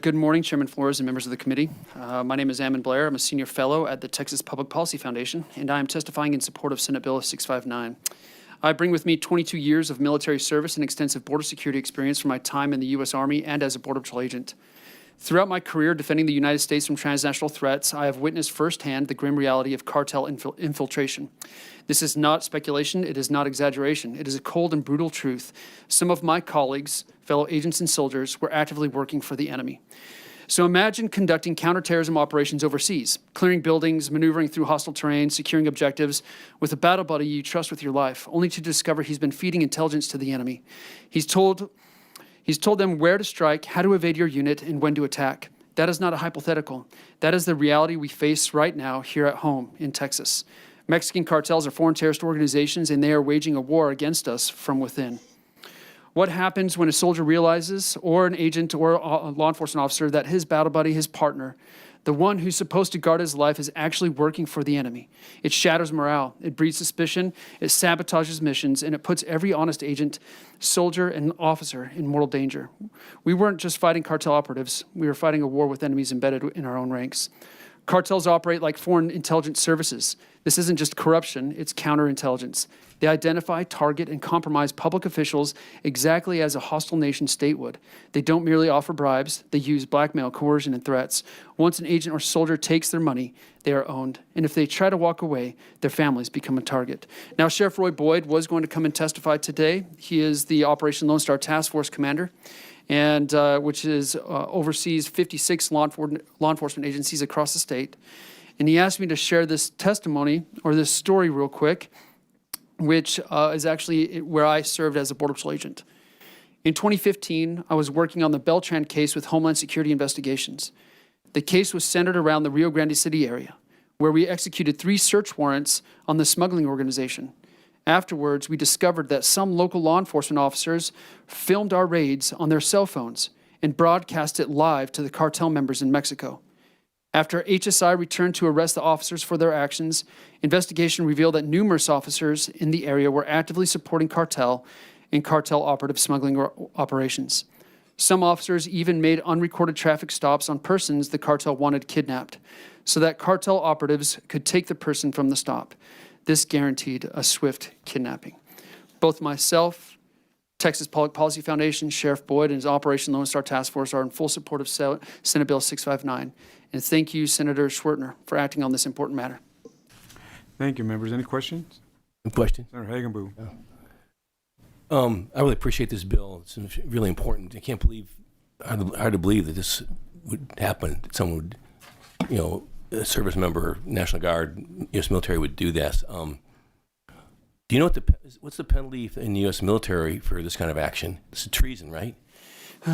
Good morning, Chairman Flores and members of the committee. My name is Ammon Blair. I'm a senior fellow at the Texas Public Policy Foundation, and I am testifying in support of Senate Bill 659. I bring with me 22 years of military service and extensive border security experience from my time in the U.S. Army and as a Border Patrol agent. Throughout my career defending the United States from transnational threats, I have witnessed firsthand the grim reality of cartel infiltration. This is not speculation. It is not exaggeration. It is a cold and brutal truth. Some of my colleagues, fellow agents and soldiers, were actively working for the enemy. So imagine conducting counterterrorism operations overseas, clearing buildings, maneuvering through hostile terrain, securing objectives with a battle buddy you trust with your life, only to discover he's been feeding intelligence to the enemy. He's told them where to strike, how to evade your unit, and when to attack. That is not a hypothetical. That is the reality we face right now here at home in Texas. Mexican cartels are foreign terrorist organizations, and they are waging a war against us from within. What happens when a soldier realizes, or an agent or a law enforcement officer, that his battle buddy, his partner, the one who's supposed to guard his life, is actually working for the enemy? It shatters morale, it breeds suspicion, it sabotages missions, and it puts every honest agent, soldier, and officer in mortal danger. We weren't just fighting cartel operatives, we were fighting a war with enemies embedded in our own ranks. Cartels operate like foreign intelligence services. This isn't just corruption, it's counterintelligence. They identify, target, and compromise public officials exactly as a hostile nation state would. They don't merely offer bribes, they use blackmail, coercion, and threats. Once an agent or soldier takes their money, they are owned. And if they try to walk away, their families become a target. Now, Sheriff Roy Boyd was going to come and testify today. He is the Operation Lone Star Task Force Commander, and which oversees 56 law enforcement agencies across the state. And he asked me to share this testimony, or this story real quick, which is actually where I served as a Border Patrol agent. In 2015, I was working on the Beltran case with Homeland Security Investigations. The case was centered around the Rio Grande City area, where we executed 3 search warrants on the smuggling organization. Afterwards, we discovered that some local law enforcement officers filmed our raids on their cell phones and broadcast it live to the cartel members in Mexico. After HSI returned to arrest the officers for their actions, investigation revealed that numerous officers in the area were actively supporting cartel and cartel operative smuggling operations. Some officers even made unrecorded traffic stops on persons the cartel wanted kidnapped, so that cartel operatives could take the person from the stop. This guaranteed a swift kidnapping. Both myself, Texas Public Policy Foundation, Sheriff Boyd, and his Operation Lone Star Task Force are in full support of Senate Bill 659. And thank you, Senator Schwertner, for acting on this important matter. Thank you, members. Any questions? No questions. Senator Hagenbu. I really appreciate this bill. It's really important. I can't believe, hard to believe that this would happen. That someone would, a service member, National Guard, U.S. military would do this. Do you know what's the penalty in the U.S. military for this kind of action? It's treason, right?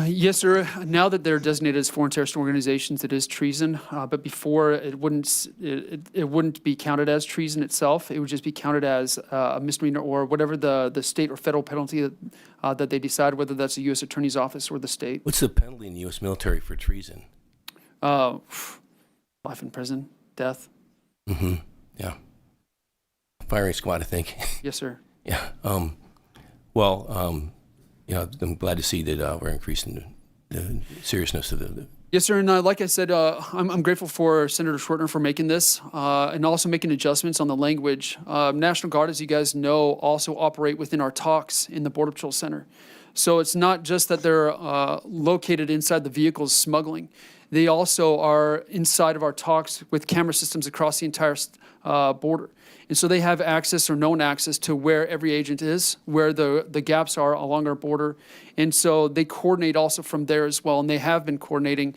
Yes, sir. Now that they're designated as foreign terrorist organizations, it is treason. But before, it wouldn't be counted as treason itself. It would just be counted as a misdemeanor, or whatever the state or federal penalty that they decide, whether that's the U.S. Attorney's Office or the state. What's the penalty in the U.S. military for treason? Life in prison, death. Mm-hmm. Yeah. Firing squad, I think. Yes, sir. Yeah. I'm glad to see that we're increasing the seriousness of the. Yes, sir. And like I said, I'm grateful for Senator Schwertner for making this and also making adjustments on the language. National Guard, as you guys know, also operate within our talks in the Border Patrol Center. So it's not just that they're located inside the vehicles smuggling. They also are inside of our talks with camera systems across the entire border. And so they have access or known access to where every agent is, where the gaps are along our border. And so they coordinate also from there as well. And they have been coordinating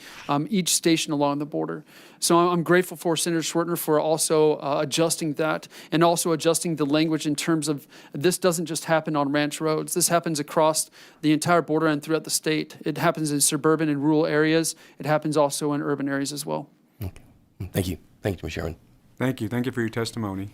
each station along the border. So I'm grateful for Senator Schwertner for also adjusting that, and also adjusting the language in terms of this doesn't just happen on ranch roads. This happens across the entire border and throughout the state. It happens in suburban and rural areas. It happens also in urban areas as well. Okay. Thank you. Thank you, Mr. Chairman. Thank you. Thank you for your testimony.